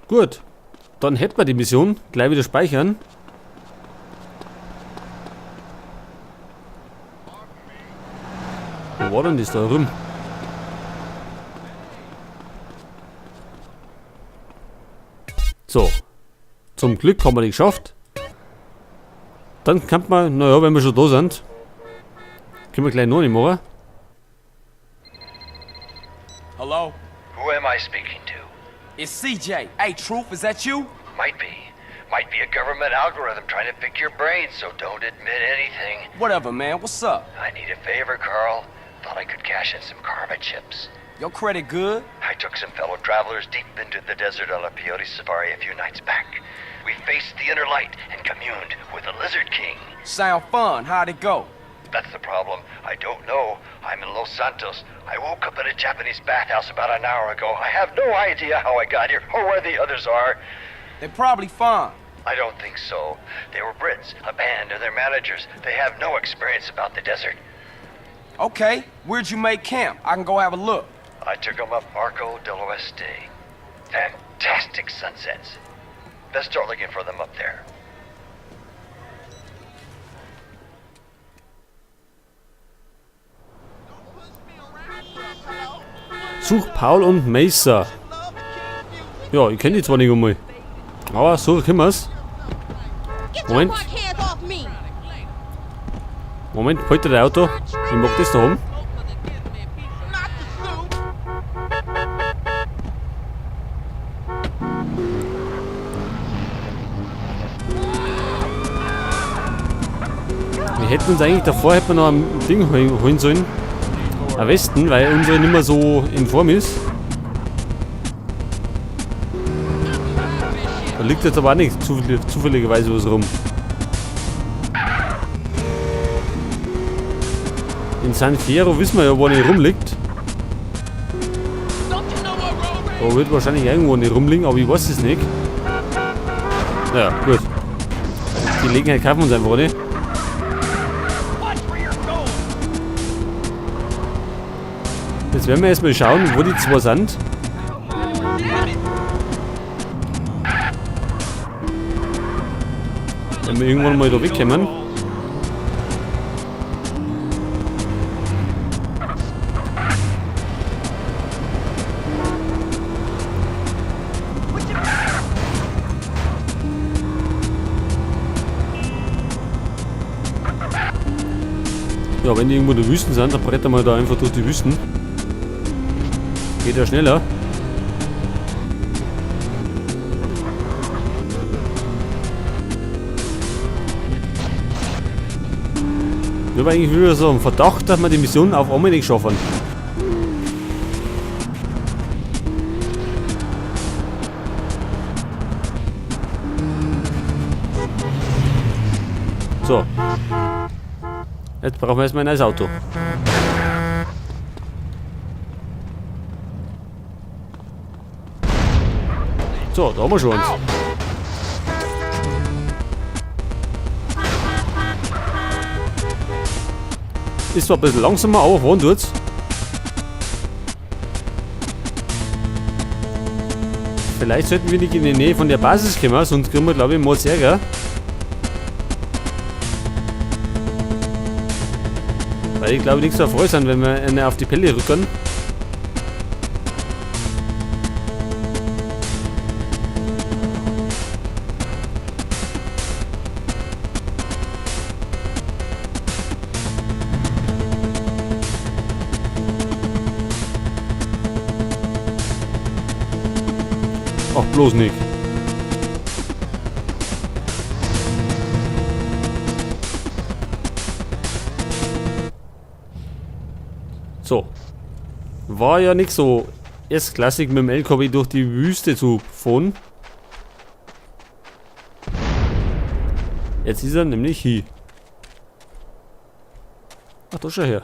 Gut. Dann hätten wir die Mission. Gleich wieder speichern. Wo war denn das da rum? So. Zum Glück haben wir die geschafft. Dann kann man, naja, wenn wir schon da sind, können wir gleich noch nicht machen. Hello? Who am I speaking to? It's CJ. Hey, Truth, is that you? Might be. Might be a government algorithm trying to pick your brains, so don't admit anything. Whatever, man. What's up? I need a favor, Carl. Thought I could cash in some karma chips. Your credit good? I took some fellow travelers deep into the desert on a peyote safari a few nights back. We faced the inner light and communed with the Lizard King. Sound fun. How'd it go? That's the problem. I don't know. I'm in Los Santos. I woke up in a Japanese bathhouse about an hour ago. I have no idea how I got here or where the others are. They're probably fine. I don't think so. They were Brits, a band, and their managers. They have no experience about the desert. Okay. Where'd you make camp? I can go have a look. I took them up Arco del Oeste. Fantastic sunsets. Let's start looking for them up there. Such Paul und Mesa. Ja, ich kenne die zwar nicht einmal. Aber so können wir's. Moment. Moment, heute das Auto. Ich mag das da oben. Wir hätten uns eigentlich davor noch ein Ding holen sollen. Am Westen, weil unsere nicht mehr so in Form ist. Da liegt jetzt aber auch nicht zufälligerweise was rum. In San Fierro wissen wir ja, wo nicht rumliegt. Da wird wahrscheinlich irgendwo nicht rumliegen, aber ich weiß es nicht. Ja, gut. Die Gelegenheit kaufen wir uns einfach nicht. Jetzt werden wir erstmal schauen, wo die zwei sind. Wenn wir irgendwann mal da wegkommen. Ja, wenn die irgendwo in der Wüsten sind, dann brettern wir da einfach durch die Wüsten. Geht ja schneller. Ich habe eigentlich wieder so einen Verdacht, dass wir die Mission auf einmal nicht schaffen. So. Jetzt brauchen wir erstmal ein neues Auto. So, da haben wir schon uns. Ist zwar ein bisschen langsamer, aber fahren tut's. Vielleicht sollten wir nicht in die Nähe von der Basis kommen, sonst kriegen wir, glaube ich, mal Ärger. Weil ich glaube nicht so erfreut sind, wenn wir eine auf die Pelle rücken. Ach, bloß nicht. So. War ja nicht so erstklassig mit dem LKW durch die Wüste zu fahren. Jetzt ist er nämlich hier. Ach, da schau her.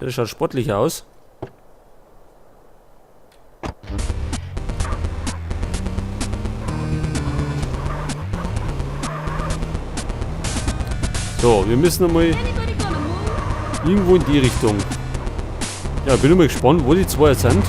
Der schaut sportlich aus. So, wir müssen einmal irgendwo in die Richtung. Ja, bin immer gespannt, wo die zwei jetzt sind.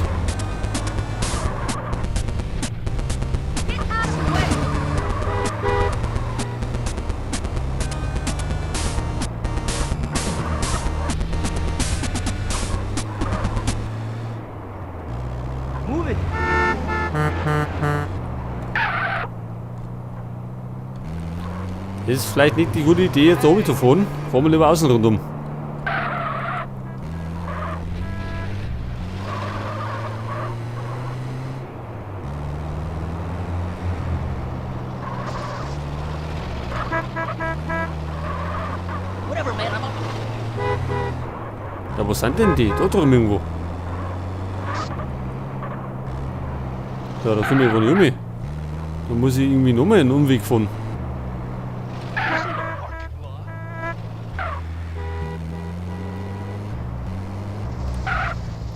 Move it. Das ist vielleicht nicht die gute Idee, jetzt oben zu fahren. Fahren wir lieber außen rundum. Whatever, man. I'm up. Ja, wo sind denn die? Da drüben irgendwo. Ja, da finde ich wohl nicht um. Da muss ich irgendwie nochmal einen Umweg fahren.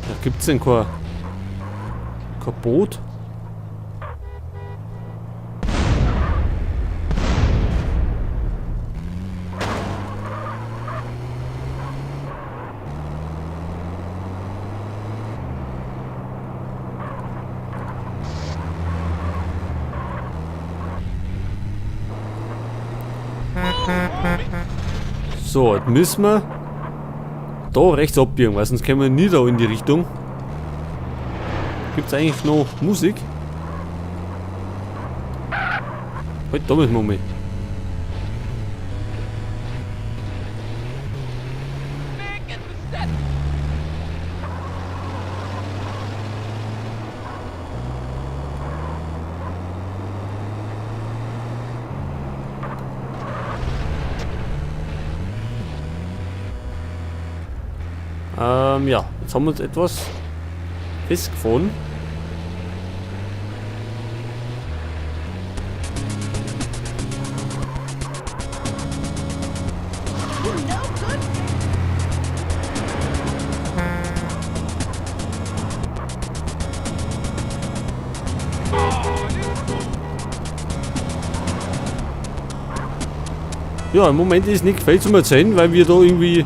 Da gibt's denn kein Boot? So, jetzt müssen wir da rechts abbiegen, weil sonst kommen wir nie da in die Richtung. Gibt es eigentlich noch Musik? Halt, da müssen wir mal. Ja, jetzt haben wir uns etwas festgefahren. Ja, im Moment ist nicht viel zum Erzählen, weil wir da irgendwie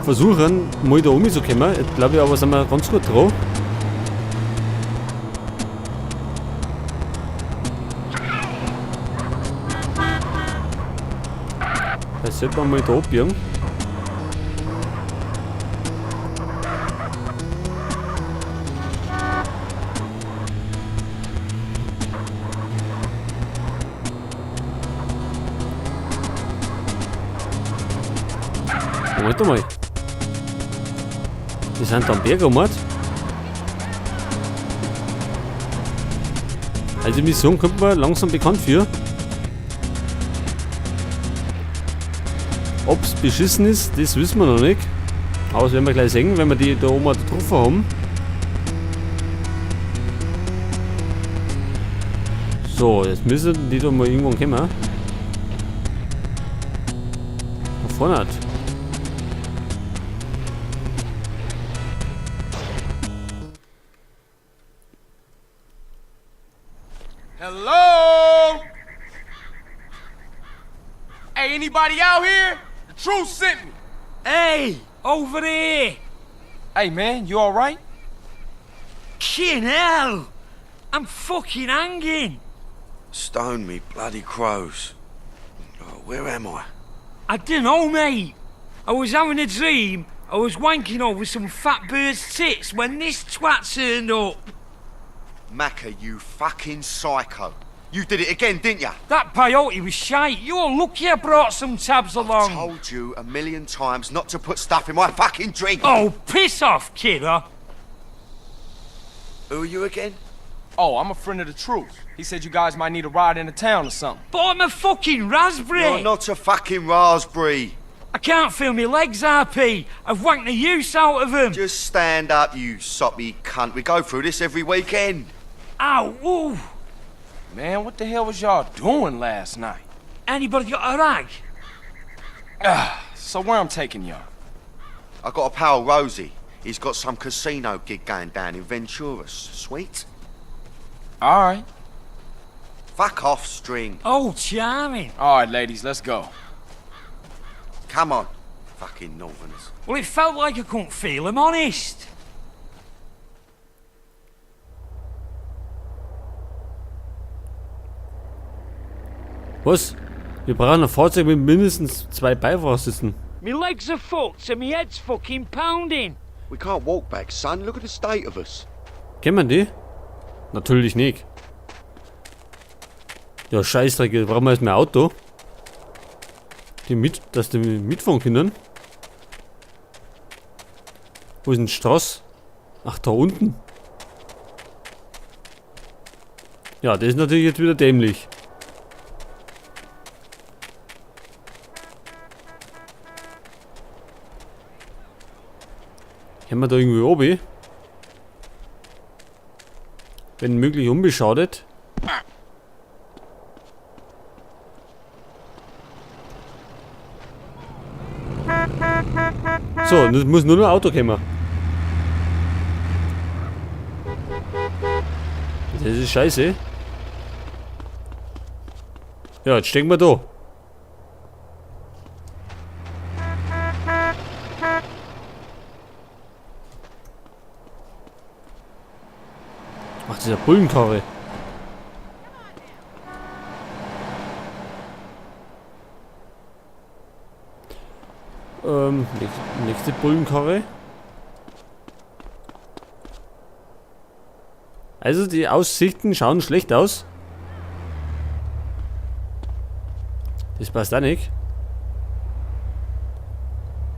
versuchen, mal da rumzukommen. Ich glaube aber, sind wir ganz gut drauf. Jetzt sollte man mal da abbiegen. Moment mal. Wir sind am Bergermord. Also die Mission kommt mir langsam bekannt für. Ob es beschissen ist, das wissen wir noch nicht. Aber das werden wir gleich sehen, wenn wir die da oben getroffen haben. So, jetzt müssen die da mal irgendwann kommen. Da vorne hat. Hello? Hey, anybody out here? The truth sent me. Hey, over here. Hey, man, you all right? Kin hell. I'm fucking hanging. Stone me bloody crows. Oh, where am I? I don't know, mate. I was having a dream. I was wanking over some fat bird's tits when this twat turned up. Macca, you fucking psycho. You did it again, didn't ya? That peyote was shite. You're lucky I brought some tabs along. Told you a million times not to put stuff in my fucking drink. Oh, piss off, kidder. Who are you again? Oh, I'm a friend of the truth. He said you guys might need a ride into town or something. But I'm a fucking raspberry. You're not a fucking raspberry. I can't feel my legs, RP. I've wanked the use out of them. Just stand up, you soppy cunt. We go through this every weekend. Ow, ooh. Man, what the hell was y'all doing last night? Anybody got a rag? So where I'm taking y'all? I got a pal, Rosie. He's got some casino gig going down in Venturas. Sweet? All right. Fuck off, String. Oh, charming. All right, ladies, let's go. Come on. Fucking Northerners. Well, it felt like I couldn't feel them, honest. Was? Wir brauchen ein Fahrzeug mit mindestens 2 Beifahrersitsen. My legs are fucked and my head's fucking pounding. We can't walk back, son. Look at the state of us. Kennen wir die? Natürlich nicht. Ja, Scheißdreck, jetzt brauchen wir jetzt mehr Auto. Dass die mitfahren können. Wo ist denn die Straße? Ach, da unten. Ja, das ist natürlich jetzt wieder dämlich. Haben wir da irgendwie oben? Wenn möglich unbeschadet. So, und es muss nur noch ein Auto kommen. Das ist scheiße. Ja, jetzt stecken wir da. Ach, dieser Bullenkarre. Nächste Bullenkarre. Also die Aussichten schauen schlecht aus. Das passt auch nicht.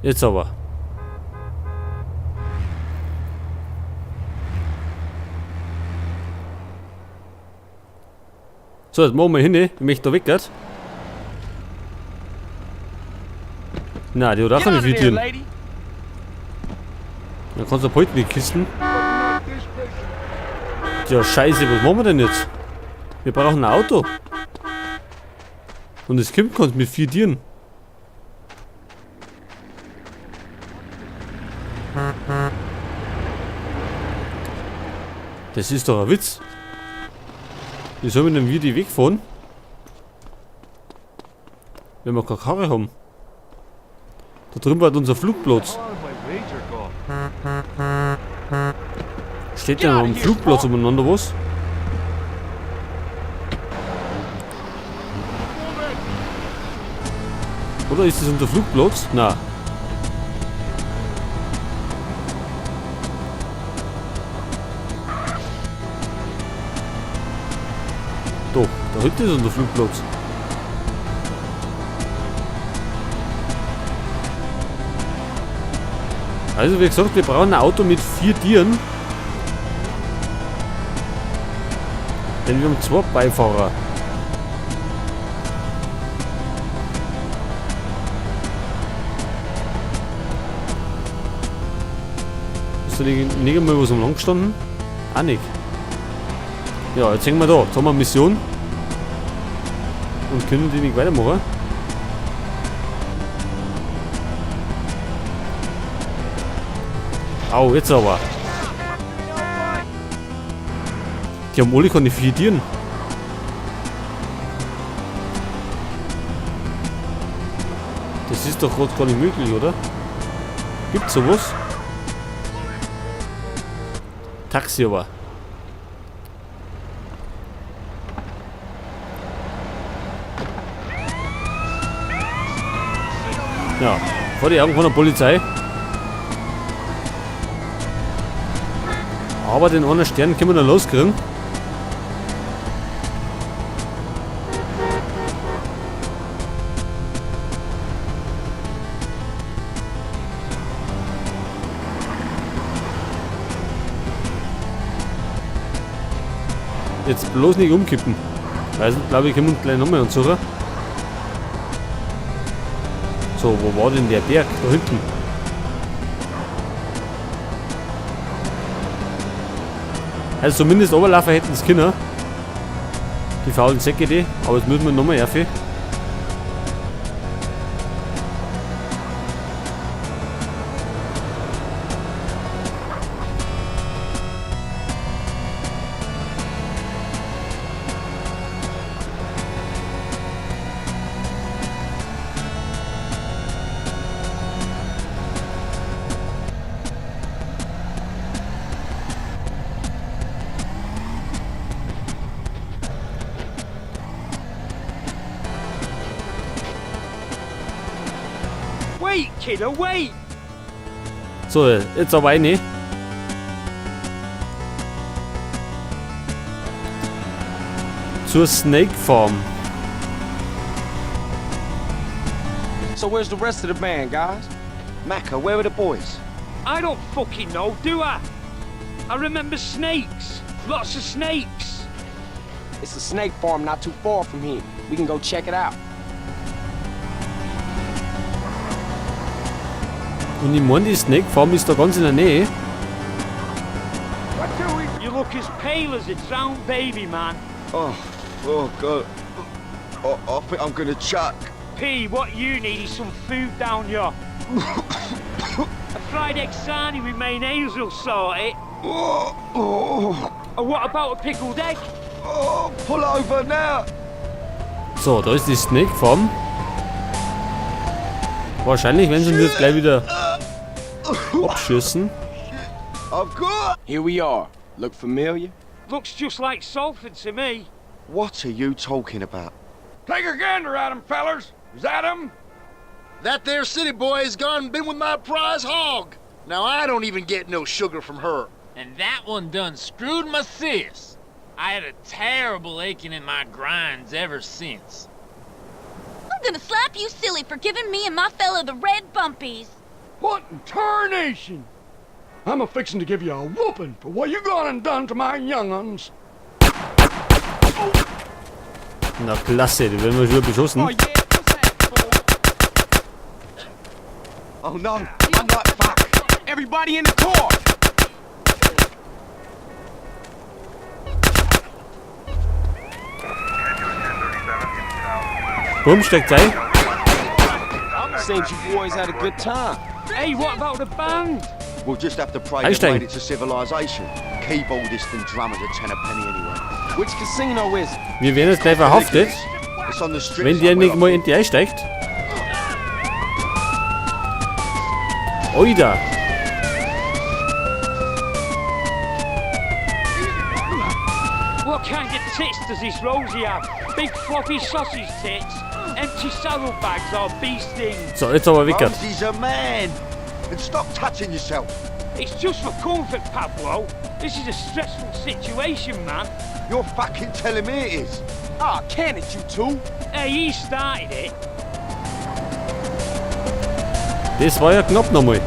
Jetzt aber. So, jetzt machen wir hin, ich möchte da weg, gell? Na, die hat auch Get keine out of there, Videos. lady. Dann kannst du ab heute nicht kisten. Ja, scheiße, was machen wir denn jetzt? Wir brauchen ein Auto. Und es kommt kannst mit 4 Tieren. Das ist doch ein Witz. Wie sollen wir denn wieder wegfahren? Wenn wir keine Karre haben. Da drüben war unser Flugplatz. Steht ja noch am Flugplatz umeinander was? Oder ist das unser Flugplatz? Na. Doch, da hinten ist unser Flugplatz. Also wie gesagt, wir brauchen ein Auto mit 4 Tieren. Denn wir haben 2 Beifahrer. Ist da nicht einmal was lang gestanden? Auch nicht. Ja, jetzt hängen wir da. Jetzt haben wir eine Mission. Und können die nicht weitermachen. Au, jetzt aber. Die haben alle keine 4 Tieren. Das ist doch gerade gar nicht möglich, oder? Gibt's sowas? Taxi aber. Ja, vor die Augen von der Polizei. Aber den einen Stern können wir noch loskriegen. Jetzt bloß nicht umkippen. Weil glaube ich, können wir uns gleich nochmal ansuchen. So, wo war denn der Berg? Da hinten. Also zumindest Oberlaufer hätten es können. Die faulen Säcke die, aber jetzt müssen wir nochmal herfällen. Wait, kiddo, wait! So, jetzt aber eine. Zur Snake Farm. So where's the rest of the band, guys? Macca, where are the boys? I don't fucking know, do I? I remember snakes. Lots of snakes. It's a snake farm not too far from here. We can go check it out. Und ich meine, die Snake Farm ist da ganz in der Nähe. You look as pale as a drowned baby, man. Oh God. Oh, I think I'm gonna chuck. P, what you need is some food down here. A fried egg sarnie with mayonnaise will sort it. And what about a pickled egg? Oh, pull over now. So, da ist die Snake Farm. Wahrscheinlich werden sie uns jetzt gleich wieder abschießen. I've got. Here we are. Look familiar? Looks just like Salford to me. What are you talking about? Take a gander at him, fellers. Is that him? That there city boy has gone and been with my prize hog. Now I don't even get no sugar from her. And that one done screwed my sis. I had a terrible aching in my grinds ever since. I'm gonna slap you silly for giving me and my fella the red bumpies. What in tarnation? I'm a-fixin' to give you a whooping for what you gone and done to my young'uns. Na klasse, die werden wir schon beschossen. Oh, yeah, what's that, fool? Oh no, I'm like fuck. Everybody in the car! Bumm, steckt ein. Seems you boys had a good time. Hey, what about the band? We'll just have to pray they've Einsteigen. made it to civilization. Keyboardists and drummers are 10 a penny anyway. Which casino is it? Wir werden jetzt gleich verhaftet, It's on the strip wenn derjenige mal in die einsteigt. Oida. What kind of tits does this Rosie have? Big floppy sausage tits? Empty saddlebags or bee stings? So, jetzt aber wickert. Rosie's a man. And stop touching yourself. It's just for comfort, Pablo. This is a stressful situation, man. You're fucking telling me it is. Ah, can it, you two? Hey, he started it. Das war ja knapp nochmal.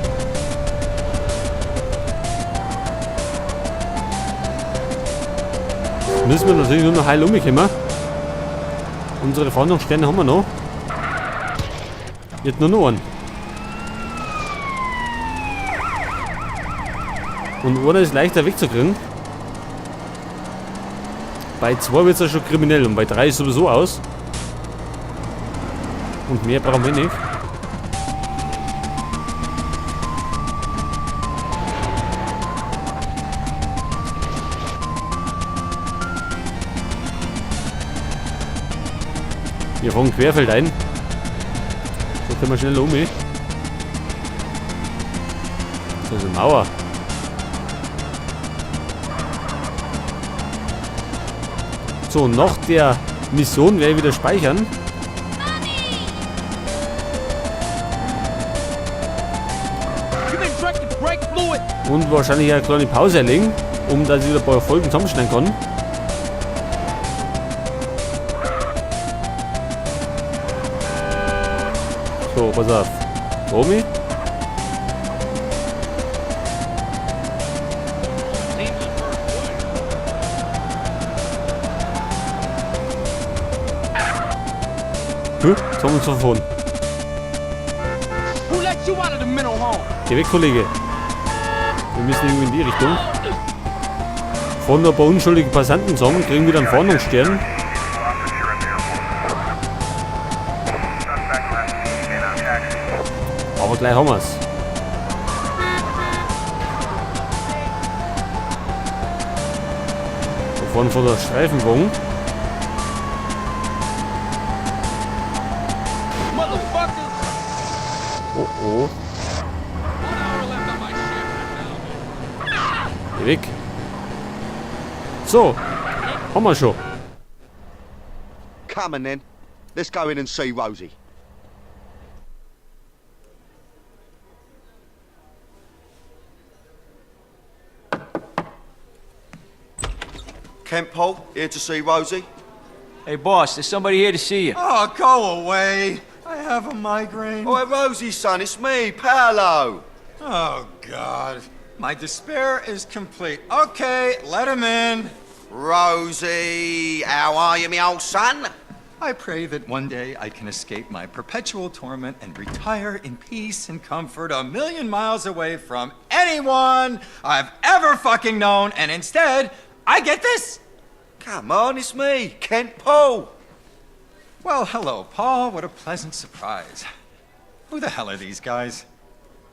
Müssen wir natürlich nur noch heil umkommen. Unsere Fahndungssterne haben wir noch. Jetzt nur noch einen. Und einer ist leichter wegzukriegen. Bei 2 wird es ja schon kriminell und bei 3 ist sowieso aus. Und mehr brauchen wir nicht. Wir fahren querfeld ein. So können wir schnell um. Das ist eine Mauer. So, nach der Mission werde ich wieder speichern. Und wahrscheinlich eine kleine Pause erlegen, um dass ich wieder ein paar Folgen zusammenschneiden kann. So, pass auf. Romy. Jetzt haben wir uns verfahren. Who let you out of the mental home? Geh weg, Kollege. Wir müssen irgendwie in die Richtung. Fahren nur ein paar unschuldige Passanten zusammen, kriegen wieder einen Fahndungsstern. Aber gleich haben wir es. Wir fahren vor der Streifenwagen. Oh oh. Geh weg. So, haben wir schon. Come on then. Let's go in and see Rosie. Kent Paul, here to see Rosie. Hey, boss, there's somebody here to see you. Oh, go away. I have a migraine. Oh, Rosie, son, it's me, Paolo. Oh, God. My despair is complete. Okay, let him in. Rosie, how are you, me old son? I pray that one day I can escape my perpetual torment and retire in peace and comfort 1,000,000 miles away from anyone I've ever fucking known, and instead, I get this? Come on, it's me, Kent Paul. Well, hello, Paul. What a pleasant surprise. Who the hell are these guys?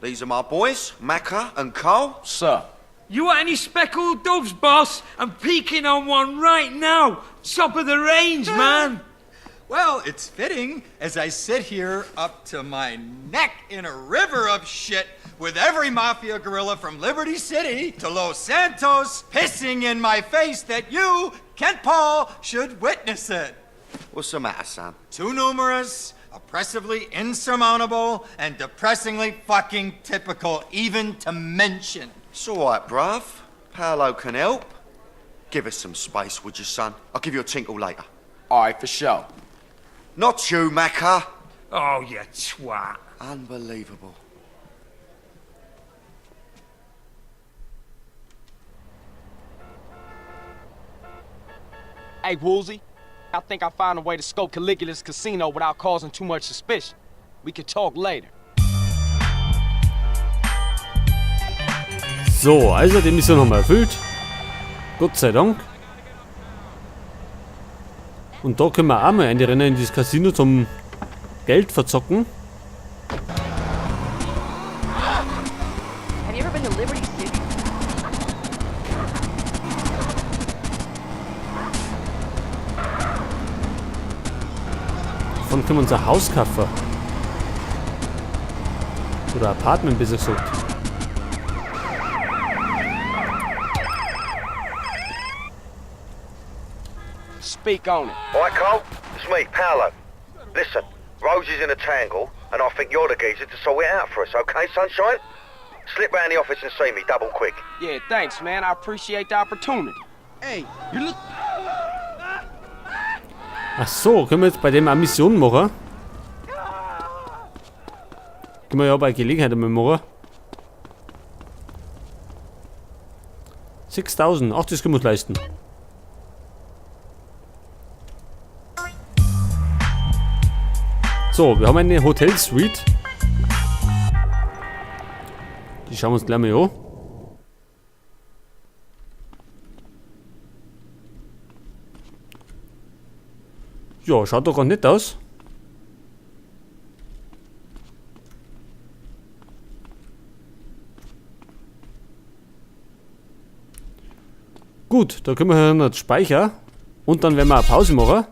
These are my boys, Macca and Cole. Sir. You want any speckled doves, boss? I'm peeking on one right now. Top of the range, man. Well, it's fitting as I sit here up to my neck in a river of shit with every mafia gorilla from Liberty City to Los Santos pissing in my face that you, Kent Paul, should witness it. What's the matter, son? Too numerous, oppressively insurmountable, and depressingly fucking typical even to mention. It's all right, bruv. Paolo can help. Give us some space, would you, son? I'll give you a tinkle later. All right, for sure. Not you, Macca. Oh, you twat. Unbelievable. Hey, Woolsey, I think I found a way to scope Caligula's casino without causing too much suspicion. We can talk later. So, also die Mission haben wir erfüllt. Gott sei Dank. Und da können wir auch mal einrennen in das Casino zum Geld verzocken. Have you ever been to Liberty City? Davon können wir unser Haus kaufen. Oder Apartment, besser gesagt. Speak on it. All right, Cole? It's me, Paolo. Listen, Rosie's in a tangle, and I think you're the geezer to sort it out for us, okay, sunshine? Slip round the office and see me, double quick. Yeah, thanks, man. I appreciate the opportunity. Hey, you look... Ach so, können wir jetzt bei dem eine Mission machen? Können wir ja bei Gelegenheit einmal machen. 6.000, ach, das können wir uns leisten. So, wir haben eine Hotelsuite. Die schauen wir uns gleich mal an. Ja, schaut doch gar nicht aus. Gut, da können wir dann speichern. Und dann werden wir eine Pause machen.